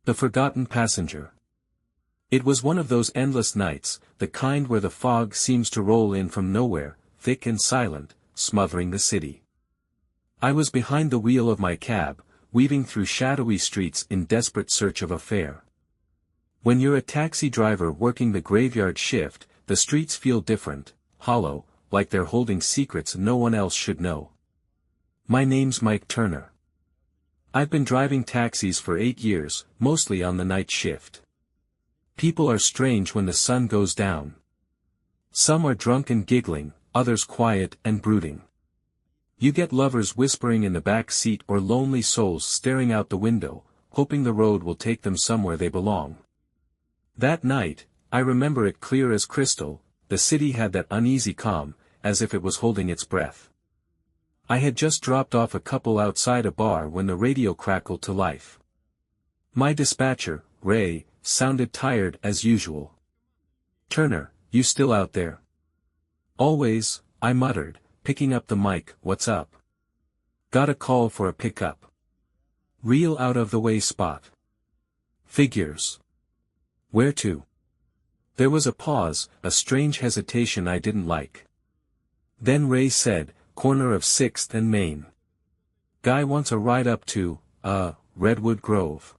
The Forgotten Passenger. It was one of those endless nights, the kind where the fog seems to roll in from nowhere, thick and silent, smothering the city. I was behind the wheel of my cab, weaving through shadowy streets in desperate search of a fare. When you're a taxi driver working the graveyard shift, the streets feel different, hollow, like they're holding secrets no one else should know. My name's Mike Turner. I've been driving taxis for 8 years, mostly on the night shift. People are strange when the sun goes down. Some are drunk and giggling, others quiet and brooding. You get lovers whispering in the back seat or lonely souls staring out the window, hoping the road will take them somewhere they belong. That night, I remember it clear as crystal, the city had that uneasy calm, as if it was holding its breath. I had just dropped off a couple outside a bar when the radio crackled to life. My dispatcher, Ray, sounded tired as usual. "Turner, you still out there?" "Always," I muttered, picking up the mic. "What's up?" "Got a call for a pickup. Real out-of-the-way spot." "Figures. Where to?" There was a pause, a strange hesitation I didn't like. Then Ray said, "Corner of 6th and Main. Guy wants a ride up to, Redwood Grove."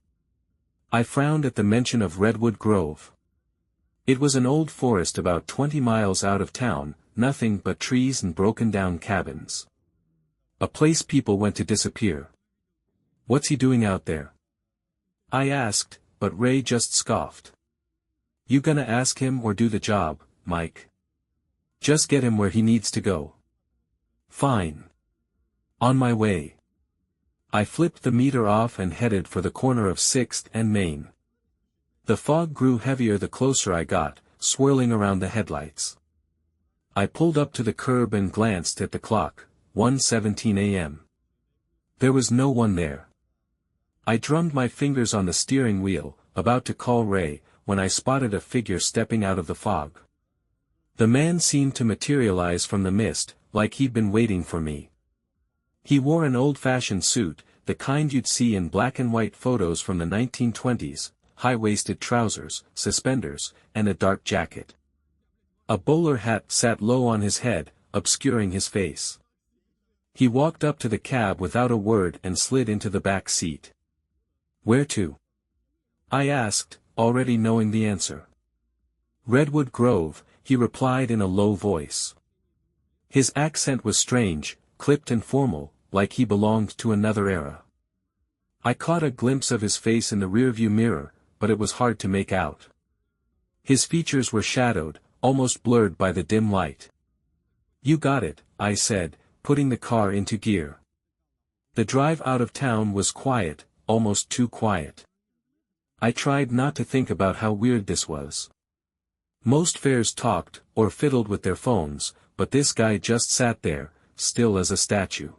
I frowned at the mention of Redwood Grove. It was an old forest about 20 miles out of town, nothing but trees and broken-down cabins. A place people went to disappear. "What's he doing out there?" I asked, but Ray just scoffed. "You gonna ask him or do the job, Mike? Just get him where he needs to go." "Fine. On my way." I flipped the meter off and headed for the corner of 6th and Main. The fog grew heavier the closer I got, swirling around the headlights. I pulled up to the curb and glanced at the clock, 1:17 a.m. There was no one there. I drummed my fingers on the steering wheel, about to call Ray, when I spotted a figure stepping out of the fog. The man seemed to materialize from the mist, like he'd been waiting for me. He wore an old-fashioned suit, the kind you'd see in black and white photos from the 1920s, high-waisted trousers, suspenders, and a dark jacket. A bowler hat sat low on his head, obscuring his face. He walked up to the cab without a word and slid into the back seat. "Where to?" I asked, already knowing the answer. "Redwood Grove," he replied in a low voice. His accent was strange, clipped and formal, like he belonged to another era. I caught a glimpse of his face in the rearview mirror, but it was hard to make out. His features were shadowed, almost blurred by the dim light. "You got it," I said, putting the car into gear. The drive out of town was quiet, almost too quiet. I tried not to think about how weird this was. Most fares talked, or fiddled with their phones, but this guy just sat there, still as a statue.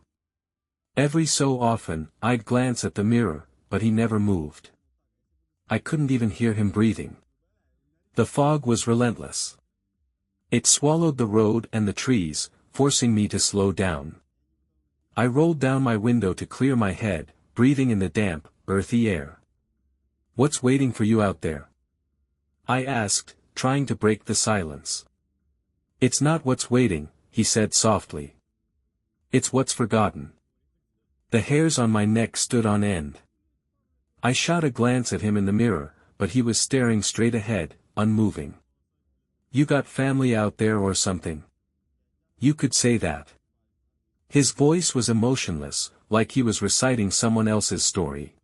Every so often, I'd glance at the mirror, but he never moved. I couldn't even hear him breathing. The fog was relentless. It swallowed the road and the trees, forcing me to slow down. I rolled down my window to clear my head, breathing in the damp, earthy air. "What's waiting for you out there?" I asked, trying to break the silence. "It's not what's waiting," he said softly. "It's what's forgotten." The hairs on my neck stood on end. I shot a glance at him in the mirror, but he was staring straight ahead, unmoving. "You got family out there or something?" "You could say that." His voice was emotionless, like he was reciting someone else's story.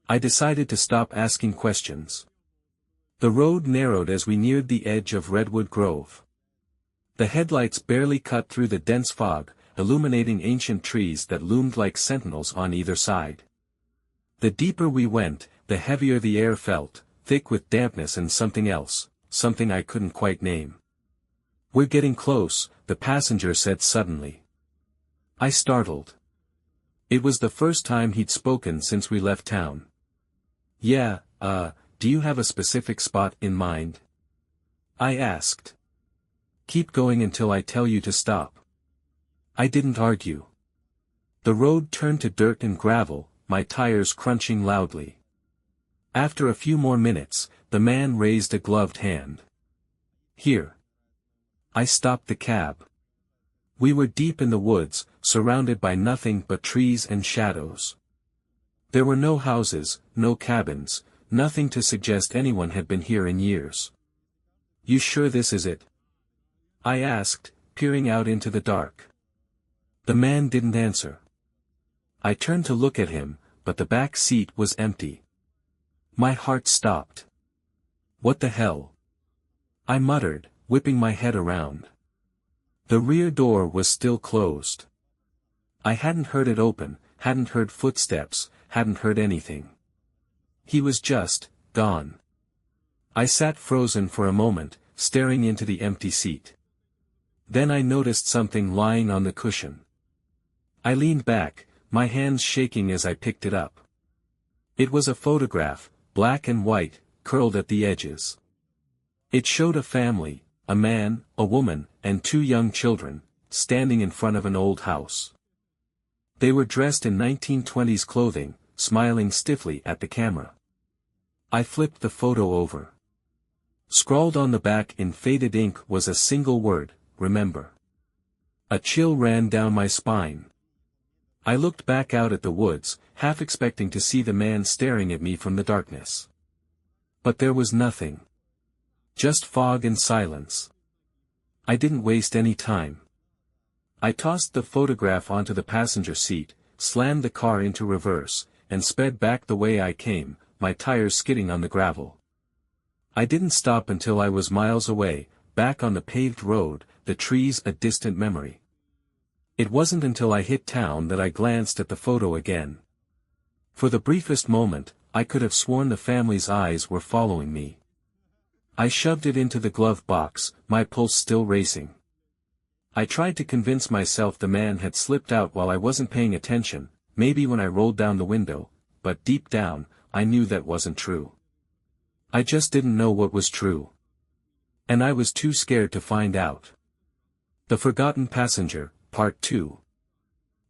I decided to stop asking questions. The road narrowed as we neared the edge of Redwood Grove. The headlights barely cut through the dense fog, illuminating ancient trees that loomed like sentinels on either side. The deeper we went, the heavier the air felt, thick with dampness and something else, something I couldn't quite name. "We're getting close," the passenger said suddenly. I startled. It was the first time he'd spoken since we left town. "Yeah, do you have a specific spot in mind?" I asked. "Keep going until I tell you to stop." I didn't argue. The road turned to dirt and gravel, my tires crunching loudly. After a few more minutes, the man raised a gloved hand. "Here." I stopped the cab. We were deep in the woods, surrounded by nothing but trees and shadows. There were no houses, no cabins, nothing to suggest anyone had been here in years. "You sure this is it?" I asked, peering out into the dark. The man didn't answer. I turned to look at him, but the back seat was empty. My heart stopped. "What the hell?" I muttered, whipping my head around. The rear door was still closed. I hadn't heard it open, hadn't heard footsteps, hadn't heard anything. He was just gone. I sat frozen for a moment, staring into the empty seat. Then I noticed something lying on the cushion. I leaned back, my hands shaking as I picked it up. It was a photograph, black and white, curled at the edges. It showed a family, a man, a woman, and 2 young children, standing in front of an old house. They were dressed in 1920s clothing, smiling stiffly at the camera. I flipped the photo over. Scrawled on the back in faded ink was a single word, "Remember." A chill ran down my spine. I looked back out at the woods, half expecting to see the man staring at me from the darkness. But there was nothing. Just fog and silence. I didn't waste any time. I tossed the photograph onto the passenger seat, slammed the car into reverse, and sped back the way I came, my tires skidding on the gravel. I didn't stop until I was miles away, back on the paved road, the trees a distant memory. It wasn't until I hit town that I glanced at the photo again. For the briefest moment, I could have sworn the family's eyes were following me. I shoved it into the glove box, my pulse still racing. I tried to convince myself the man had slipped out while I wasn't paying attention, maybe when I rolled down the window, but deep down, I knew that wasn't true. I just didn't know what was true. And I was too scared to find out. The Forgotten Passenger, Part 2.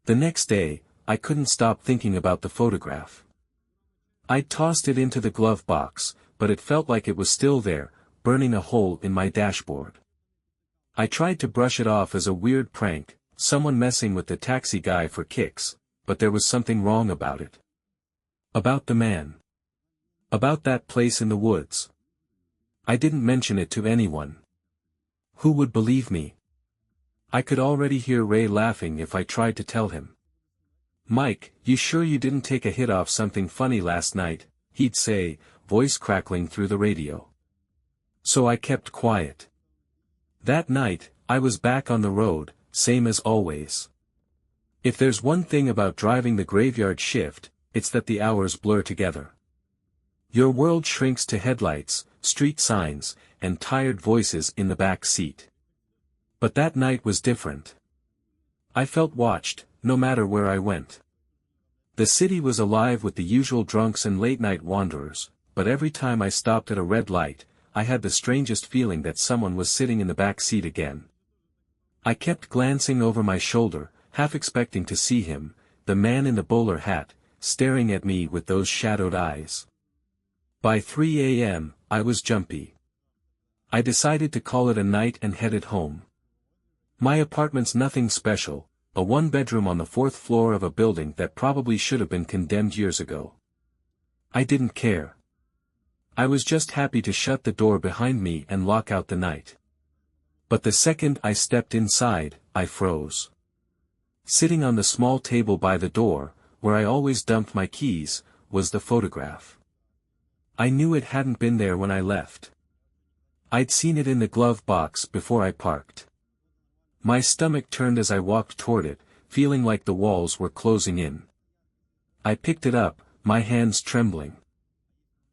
The next day, I couldn't stop thinking about the photograph. I'd tossed it into the glove box, but it felt like it was still there, burning a hole in my dashboard. I tried to brush it off as a weird prank, someone messing with the taxi guy for kicks, but there was something wrong about it. About the man. About that place in the woods. I didn't mention it to anyone. Who would believe me? I could already hear Ray laughing if I tried to tell him. "Mike, you sure you didn't take a hit off something funny last night?" he'd say, voice crackling through the radio. So I kept quiet. That night, I was back on the road, same as always. If there's one thing about driving the graveyard shift, it's that the hours blur together. Your world shrinks to headlights, street signs, and tired voices in the back seat. But that night was different. I felt watched, no matter where I went. The city was alive with the usual drunks and late-night wanderers, but every time I stopped at a red light, I had the strangest feeling that someone was sitting in the back seat again. I kept glancing over my shoulder, half expecting to see him, the man in the bowler hat, staring at me with those shadowed eyes. By 3 a.m., I was jumpy. I decided to call it a night and headed home. My apartment's nothing special, a one-bedroom on the 4th floor of a building that probably should have been condemned years ago. I didn't care. I was just happy to shut the door behind me and lock out the night. But the second I stepped inside, I froze. Sitting on the small table by the door, where I always dumped my keys, was the photograph. I knew it hadn't been there when I left. I'd seen it in the glove box before I parked. My stomach turned as I walked toward it, feeling like the walls were closing in. I picked it up, my hands trembling.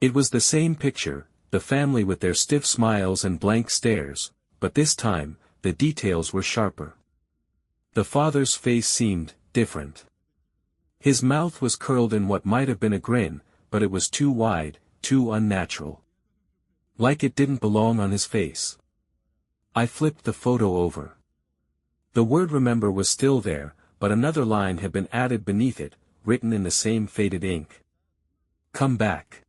It was the same picture, the family with their stiff smiles and blank stares, but this time, the details were sharper. The father's face seemed different. His mouth was curled in what might have been a grin, but it was too wide, too unnatural. Like it didn't belong on his face. I flipped the photo over. The word "remember" was still there, but another line had been added beneath it, written in the same faded ink. "Come back."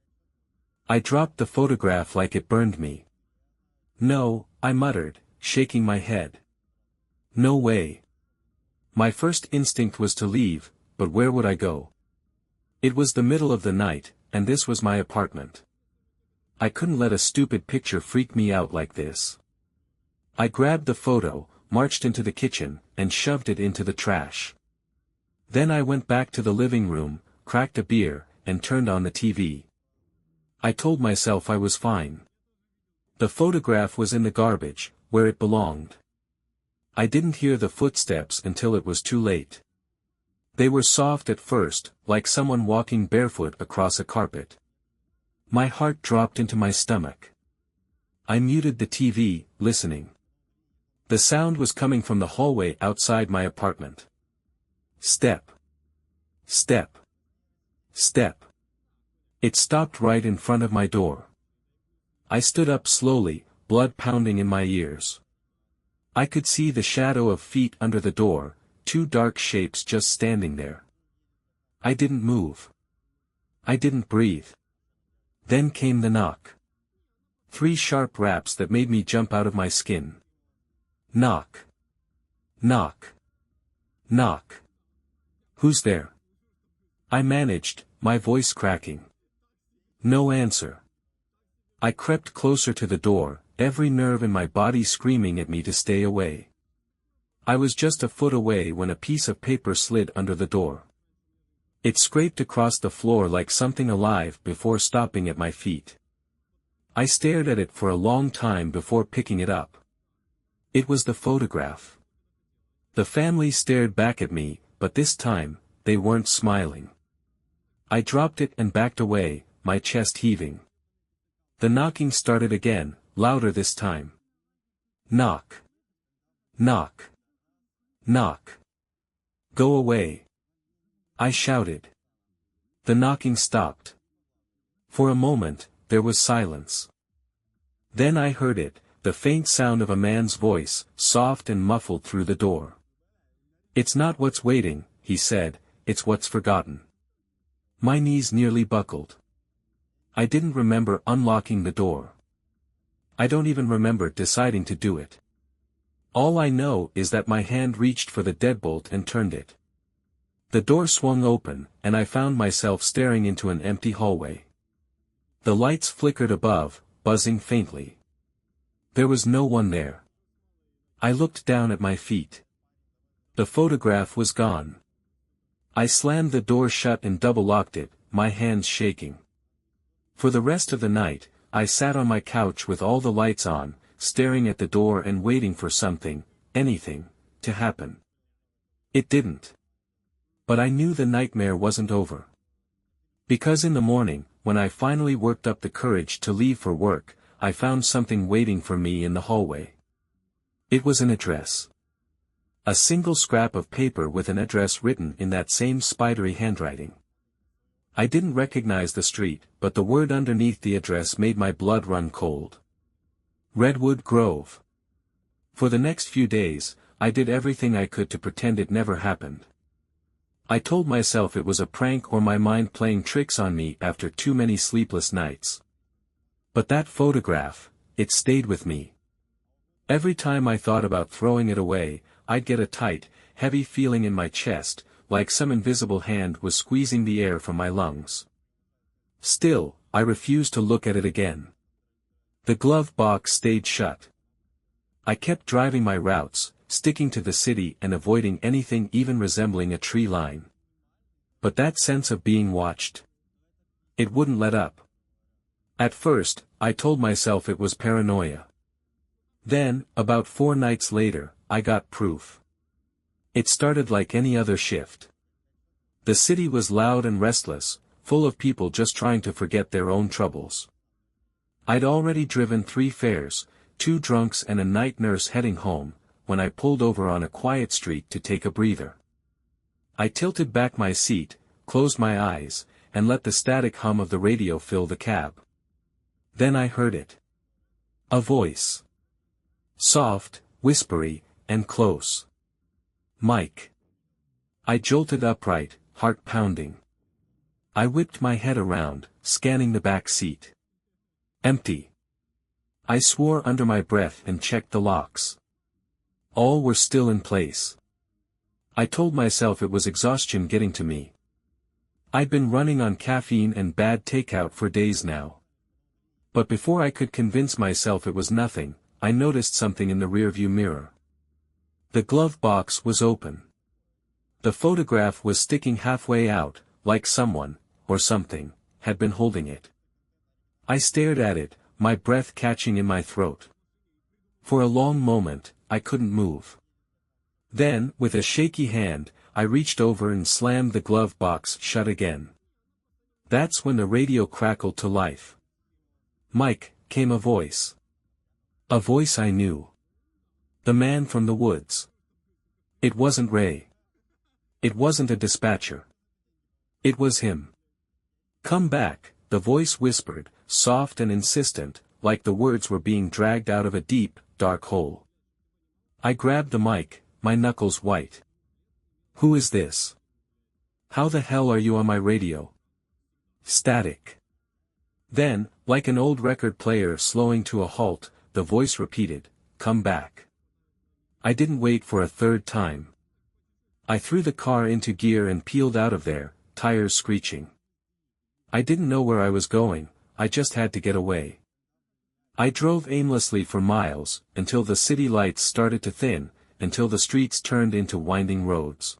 I dropped the photograph like it burned me. No, I muttered, shaking my head. No way. My first instinct was to leave, but where would I go? It was the middle of the night, and this was my apartment. I couldn't let a stupid picture freak me out like this. I grabbed the photo, marched into the kitchen, and shoved it into the trash. Then I went back to the living room, cracked a beer, and turned on the TV. I told myself I was fine. The photograph was in the garbage, where it belonged. I didn't hear the footsteps until it was too late. They were soft at first, like someone walking barefoot across a carpet. My heart dropped into my stomach. I muted the TV, listening. The sound was coming from the hallway outside my apartment. Step. Step. Step. It stopped right in front of my door. I stood up slowly, blood pounding in my ears. I could see the shadow of feet under the door, two dark shapes just standing there. I didn't move. I didn't breathe. Then came the knock. 3 sharp raps that made me jump out of my skin. Knock. Knock. Knock. Who's there? I managed, my voice cracking. No answer. I crept closer to the door, every nerve in my body screaming at me to stay away. I was just a foot away when a piece of paper slid under the door. It scraped across the floor like something alive before stopping at my feet. I stared at it for a long time before picking it up. It was the photograph. The family stared back at me, but this time, they weren't smiling. I dropped it and backed away, my chest heaving. The knocking started again, louder this time. Knock. Knock. Knock. Go away. I shouted. The knocking stopped. For a moment, there was silence. Then I heard it, the faint sound of a man's voice, soft and muffled through the door. It's not what's waiting, he said, it's what's forgotten. My knees nearly buckled. I didn't remember unlocking the door. I don't even remember deciding to do it. All I know is that my hand reached for the deadbolt and turned it. The door swung open, and I found myself staring into an empty hallway. The lights flickered above, buzzing faintly. There was no one there. I looked down at my feet. The photograph was gone. I slammed the door shut and double-locked it, my hands shaking. For the rest of the night, I sat on my couch with all the lights on, staring at the door and waiting for something, anything, to happen. It didn't. But I knew the nightmare wasn't over. Because in the morning, when I finally worked up the courage to leave for work, I found something waiting for me in the hallway. It was an address. A single scrap of paper with an address written in that same spidery handwriting. I didn't recognize the street, but the word underneath the address made my blood run cold. Redwood Grove. For the next few days, I did everything I could to pretend it never happened. I told myself it was a prank or my mind playing tricks on me after too many sleepless nights. But that photograph, it stayed with me. Every time I thought about throwing it away, I'd get a tight, heavy feeling in my chest, like some invisible hand was squeezing the air from my lungs. Still, I refused to look at it again. The glove box stayed shut. I kept driving my routes, sticking to the city and avoiding anything even resembling a tree line. But that sense of being watched, it wouldn't let up. At first, I told myself it was paranoia. Then, about 4 nights later, I got proof. It started like any other shift. The city was loud and restless, full of people just trying to forget their own troubles. I'd already driven 3 fares, 2 drunks and a night nurse heading home, when I pulled over on a quiet street to take a breather. I tilted back my seat, closed my eyes, and let the static hum of the radio fill the cab. Then I heard it. A voice. Soft, whispery, and close. Mike. I jolted upright, heart pounding. I whipped my head around, scanning the back seat. Empty. I swore under my breath and checked the locks. All were still in place. I told myself it was exhaustion getting to me. I'd been running on caffeine and bad takeout for days now. But before I could convince myself it was nothing, I noticed something in the rearview mirror. The glove box was open. The photograph was sticking halfway out, like someone, or something, had been holding it. I stared at it, my breath catching in my throat. For a long moment, I couldn't move. Then, with a shaky hand, I reached over and slammed the glove box shut again. That's when the radio crackled to life. "Mike," came a voice. A voice I knew. The man from the woods. It wasn't Ray. It wasn't a dispatcher. It was him. "Come back," the voice whispered, soft and insistent, like the words were being dragged out of a deep, dark hole. I grabbed the mic, my knuckles white. "Who is this? How the hell are you on my radio?" Static. Then, like an old record player slowing to a halt, the voice repeated, "Come back." I didn't wait for a third time. I threw the car into gear and peeled out of there, tires screeching. I didn't know where I was going, I just had to get away. I drove aimlessly for miles, until the city lights started to thin, until the streets turned into winding roads.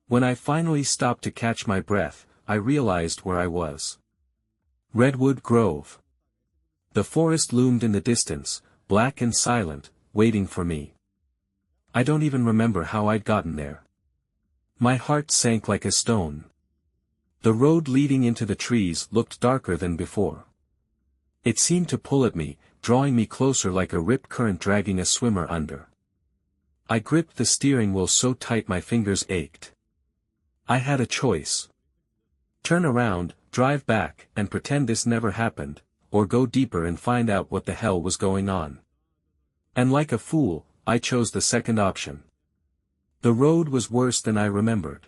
When I finally stopped to catch my breath, I realized where I was. Redwood Grove. The forest loomed in the distance, black and silent, waiting for me. I don't even remember how I'd gotten there. My heart sank like a stone. The road leading into the trees looked darker than before. It seemed to pull at me, drawing me closer like a rip current dragging a swimmer under. I gripped the steering wheel so tight my fingers ached. I had a choice. Turn around, drive back, and pretend this never happened, or go deeper and find out what the hell was going on. And like a fool, I chose the second option. The road was worse than I remembered.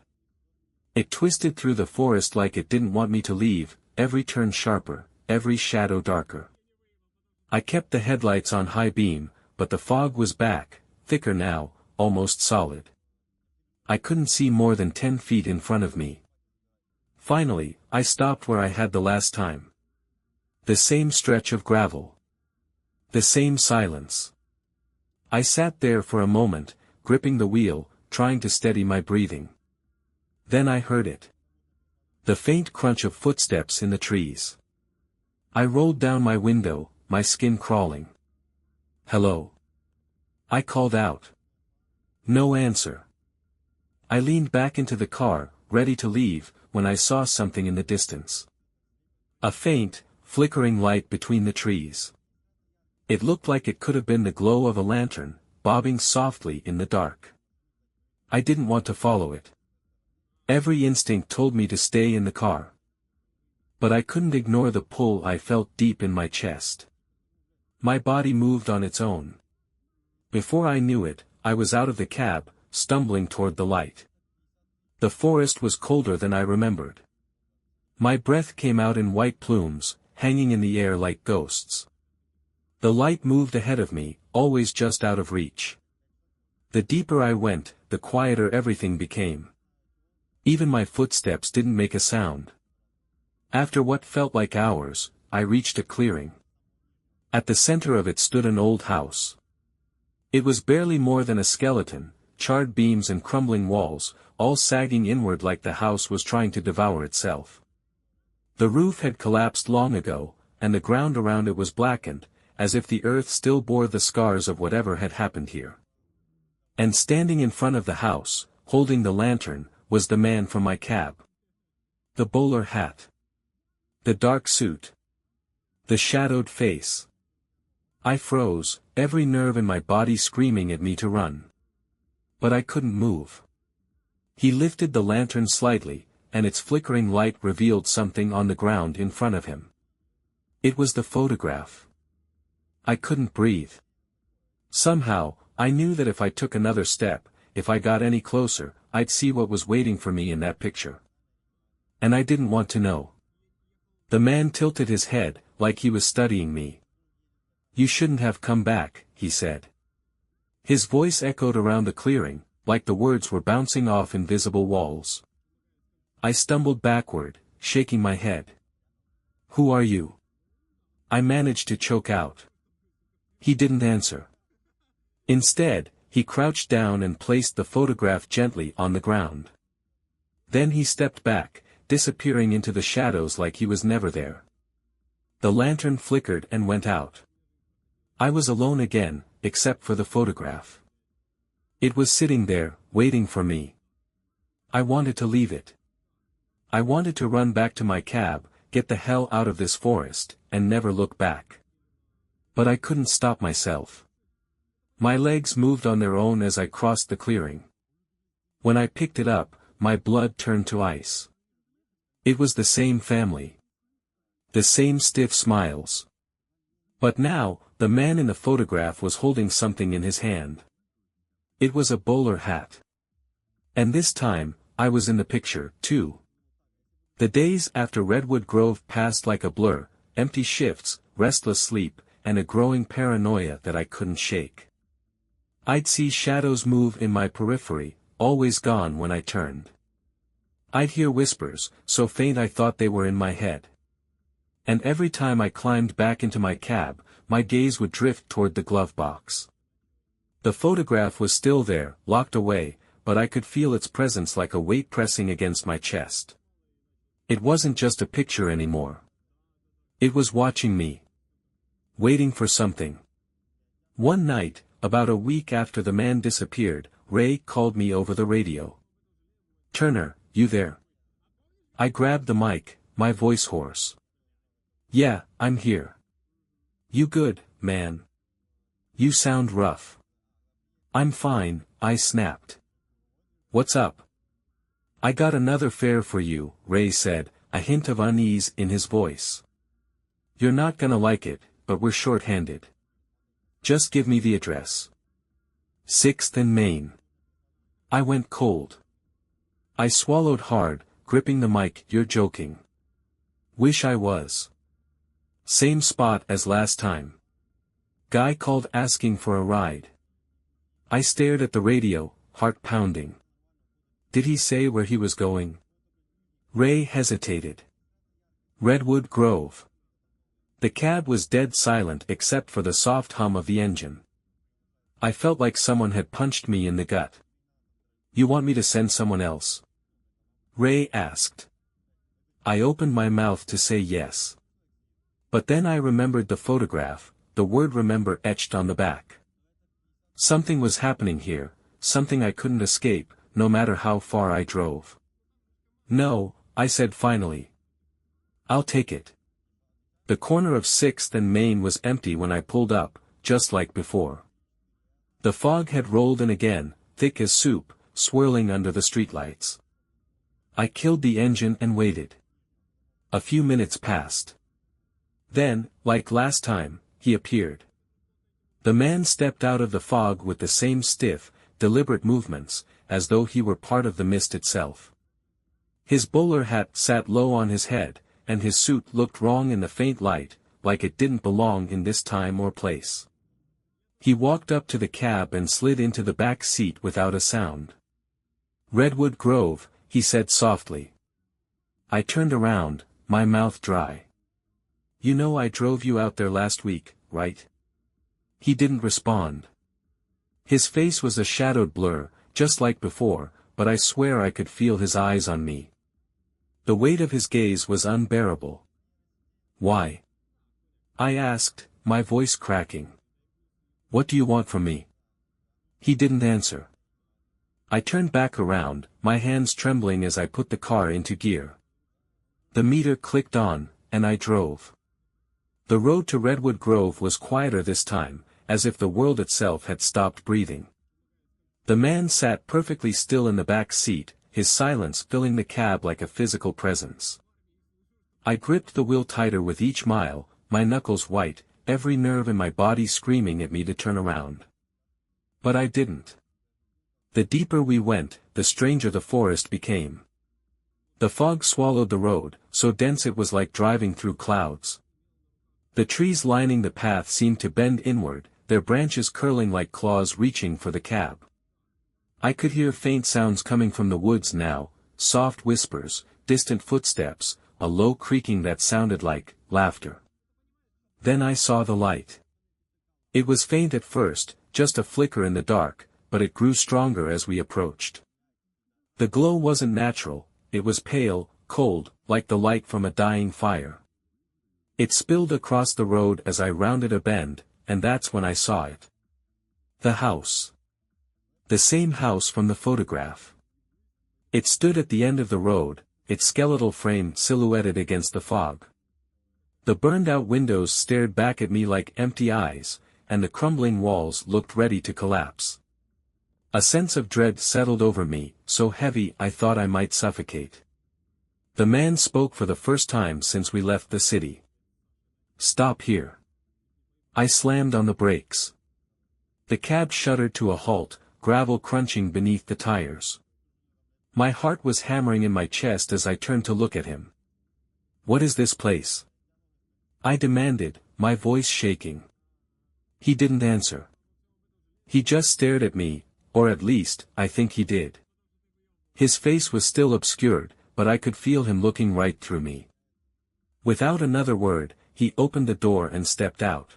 It twisted through the forest like it didn't want me to leave, every turn sharper, every shadow darker. I kept the headlights on high beam, but the fog was back, thicker now, almost solid. I couldn't see more than 10 feet in front of me. Finally, I stopped where I had the last time. The same stretch of gravel. The same silence. I sat there for a moment, gripping the wheel, trying to steady my breathing. Then I heard it. The faint crunch of footsteps in the trees. I rolled down my window, my skin crawling. "Hello?" I called out. No answer. I leaned back into the car, ready to leave, when I saw something in the distance. A faint, flickering light between the trees. It looked like it could have been the glow of a lantern, bobbing softly in the dark. I didn't want to follow it. Every instinct told me to stay in the car. But I couldn't ignore the pull I felt deep in my chest. My body moved on its own. Before I knew it, I was out of the cab, stumbling toward the light. The forest was colder than I remembered. My breath came out in white plumes, hanging in the air like ghosts. The light moved ahead of me, always just out of reach. The deeper I went, the quieter everything became. Even my footsteps didn't make a sound. After what felt like hours, I reached a clearing. At the center of it stood an old house. It was barely more than a skeleton, charred beams and crumbling walls, all sagging inward like the house was trying to devour itself. The roof had collapsed long ago, and the ground around it was blackened, as if the earth still bore the scars of whatever had happened here. And standing in front of the house, holding the lantern, was the man from my cab. The bowler hat. The dark suit. The shadowed face. I froze, every nerve in my body screaming at me to run. But I couldn't move. He lifted the lantern slightly, and its flickering light revealed something on the ground in front of him. It was the photograph. I couldn't breathe. Somehow, I knew that if I took another step, if I got any closer, I'd see what was waiting for me in that picture. And I didn't want to know. The man tilted his head, like he was studying me. "You shouldn't have come back," he said. His voice echoed around the clearing, like the words were bouncing off invisible walls. I stumbled backward, shaking my head. "Who are you?" I managed to choke out. He didn't answer. Instead, he crouched down and placed the photograph gently on the ground. Then he stepped back, disappearing into the shadows like he was never there. The lantern flickered and went out. I was alone again, except for the photograph. It was sitting there, waiting for me. I wanted to leave it. I wanted to run back to my cab, get the hell out of this forest, and never look back. But I couldn't stop myself. My legs moved on their own as I crossed the clearing. When I picked it up, my blood turned to ice. It was the same family. The same stiff smiles. But now, the man in the photograph was holding something in his hand. It was a bowler hat. And this time, I was in the picture, too. The days after Redwood Grove passed like a blur, empty shifts, restless sleep, and a growing paranoia that I couldn't shake. I'd see shadows move in my periphery, always gone when I turned. I'd hear whispers, so faint I thought they were in my head. And every time I climbed back into my cab, my gaze would drift toward the glove box. The photograph was still there, locked away, but I could feel its presence like a weight pressing against my chest. It wasn't just a picture anymore. It was watching me. Waiting for something. One night, about a week after the man disappeared, Ray called me over the radio. "Turner, you there?" I grabbed the mic, my voice hoarse. "Yeah, I'm here." "You good, man? You sound rough." "I'm fine," I snapped. "What's up?" "I got another fare for you," Ray said, a hint of unease in his voice. "You're not gonna like it, but we're short-handed. Just give me the address." 6th and Main. I went cold. I swallowed hard, gripping the mic. "You're joking." "Wish I was." "Same spot as last time." Guy called asking for a ride. I stared at the radio, heart pounding. Did he say where he was going? Ray hesitated. Redwood Grove. The cab was dead silent except for the soft hum of the engine. I felt like someone had punched me in the gut. "You want me to send someone else?" Ray asked. I opened my mouth to say yes. But then I remembered the photograph, the word "remember" etched on the back. Something was happening here, something I couldn't escape, no matter how far I drove. "No," I said finally. "I'll take it." The corner of 6th and Main was empty when I pulled up, just like before. The fog had rolled in again, thick as soup, swirling under the streetlights. I killed the engine and waited. A few minutes passed. Then, like last time, he appeared. The man stepped out of the fog with the same stiff, deliberate movements, as though he were part of the mist itself. His bowler hat sat low on his head, and his suit looked wrong in the faint light, like it didn't belong in this time or place. He walked up to the cab and slid into the back seat without a sound. "Redwood Grove," he said softly. I turned around, my mouth dry. "You know I drove you out there last week, right?" He didn't respond. His face was a shadowed blur, just like before, but I swear I could feel his eyes on me. The weight of his gaze was unbearable. "Why?" I asked, my voice cracking. "What do you want from me?" He didn't answer. I turned back around, my hands trembling as I put the car into gear. The meter clicked on, and I drove. The road to Redwood Grove was quieter this time, as if the world itself had stopped breathing. The man sat perfectly still in the back seat, his silence filling the cab like a physical presence. I gripped the wheel tighter with each mile, my knuckles white, every nerve in my body screaming at me to turn around. But I didn't. The deeper we went, the stranger the forest became. The fog swallowed the road, so dense it was like driving through clouds. The trees lining the path seemed to bend inward, their branches curling like claws reaching for the cab. I could hear faint sounds coming from the woods now, soft whispers, distant footsteps, a low creaking that sounded like laughter. Then I saw the light. It was faint at first, just a flicker in the dark, but it grew stronger as we approached. The glow wasn't natural, it was pale, cold, like the light from a dying fire. It spilled across the road as I rounded a bend, and that's when I saw it. The house. The same house from the photograph. It stood at the end of the road, its skeletal frame silhouetted against the fog. The burned-out windows stared back at me like empty eyes, and the crumbling walls looked ready to collapse. A sense of dread settled over me, so heavy I thought I might suffocate. The man spoke for the first time since we left the city. "Stop here." I slammed on the brakes. The cab shuddered to a halt, gravel crunching beneath the tires. My heart was hammering in my chest as I turned to look at him. "What is this place?" I demanded, my voice shaking. He didn't answer. He just stared at me, or at least, I think he did. His face was still obscured, but I could feel him looking right through me. Without another word, he opened the door and stepped out.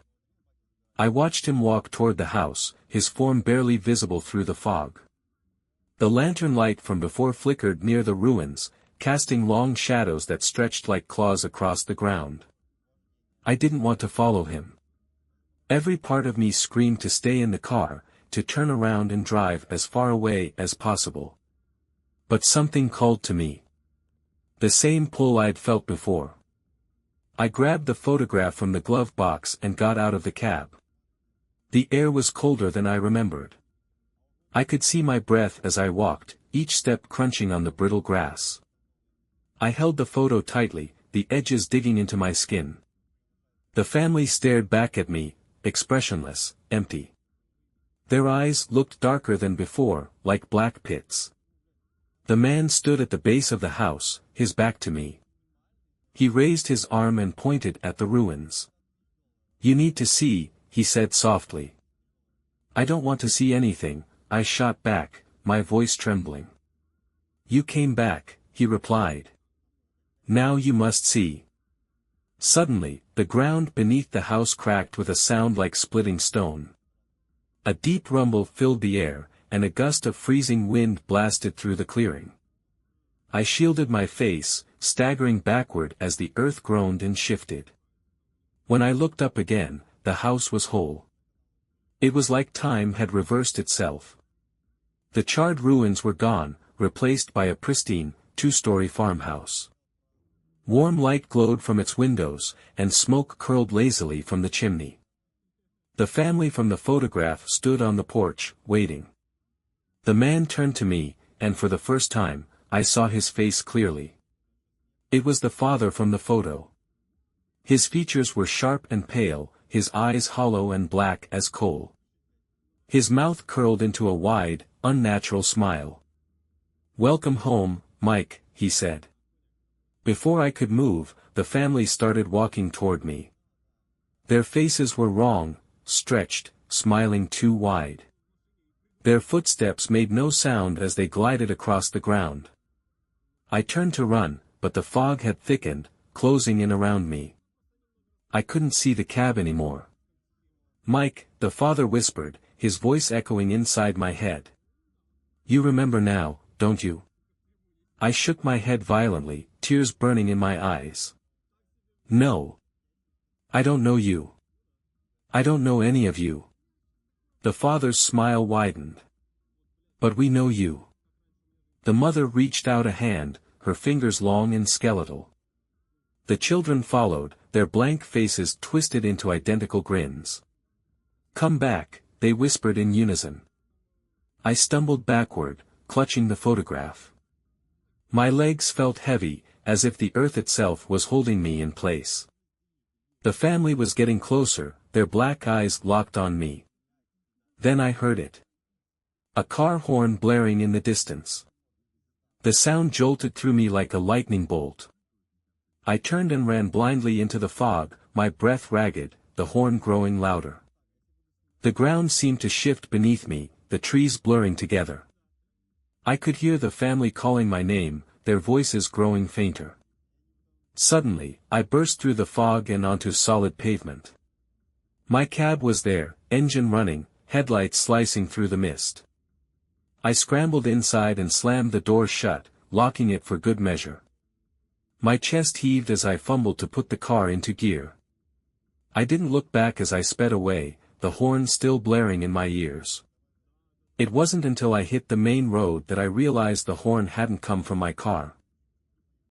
I watched him walk toward the house, his form barely visible through the fog. The lantern light from before flickered near the ruins, casting long shadows that stretched like claws across the ground. I didn't want to follow him. Every part of me screamed to stay in the car, to turn around and drive as far away as possible. But something called to me. The same pull I'd felt before. I grabbed the photograph from the glove box and got out of the cab. The air was colder than I remembered. I could see my breath as I walked, each step crunching on the brittle grass. I held the photo tightly, the edges digging into my skin. The family stared back at me, expressionless, empty. Their eyes looked darker than before, like black pits. The man stood at the base of the house, his back to me. He raised his arm and pointed at the ruins. "You need to see," he said softly. "I don't want to see anything," I shot back, my voice trembling. "You came back," he replied. "Now you must see." Suddenly, the ground beneath the house cracked with a sound like splitting stone. A deep rumble filled the air, and a gust of freezing wind blasted through the clearing. I shielded my face, staggering backward as the earth groaned and shifted. When I looked up again, the house was whole. It was like time had reversed itself. The charred ruins were gone, replaced by a pristine, two-story farmhouse. Warm light glowed from its windows, and smoke curled lazily from the chimney. The family from the photograph stood on the porch, waiting. The man turned to me, and for the first time, I saw his face clearly. It was the father from the photo. His features were sharp and pale, his eyes hollow and black as coal. His mouth curled into a wide, unnatural smile. "Welcome home, Mike," he said. Before I could move, the family started walking toward me. Their faces were wrong, stretched, smiling too wide. Their footsteps made no sound as they glided across the ground. I turned to run, but the fog had thickened, closing in around me. I couldn't see the cab anymore. "Mike," the father whispered, his voice echoing inside my head. "You remember now, don't you?" I shook my head violently, tears burning in my eyes. "No. I don't know you. I don't know any of you." The father's smile widened. "But we know you." The mother reached out a hand, her fingers long and skeletal. The children followed, their blank faces twisted into identical grins. "Come back," they whispered in unison. I stumbled backward, clutching the photograph. My legs felt heavy, as if the earth itself was holding me in place. The family was getting closer, their black eyes locked on me. Then I heard it. A car horn blaring in the distance. The sound jolted through me like a lightning bolt. I turned and ran blindly into the fog, my breath ragged, the horn growing louder. The ground seemed to shift beneath me, the trees blurring together. I could hear the family calling my name, their voices growing fainter. Suddenly, I burst through the fog and onto solid pavement. My cab was there, engine running, headlights slicing through the mist. I scrambled inside and slammed the door shut, locking it for good measure. My chest heaved as I fumbled to put the car into gear. I didn't look back as I sped away, the horn still blaring in my ears. It wasn't until I hit the main road that I realized the horn hadn't come from my car.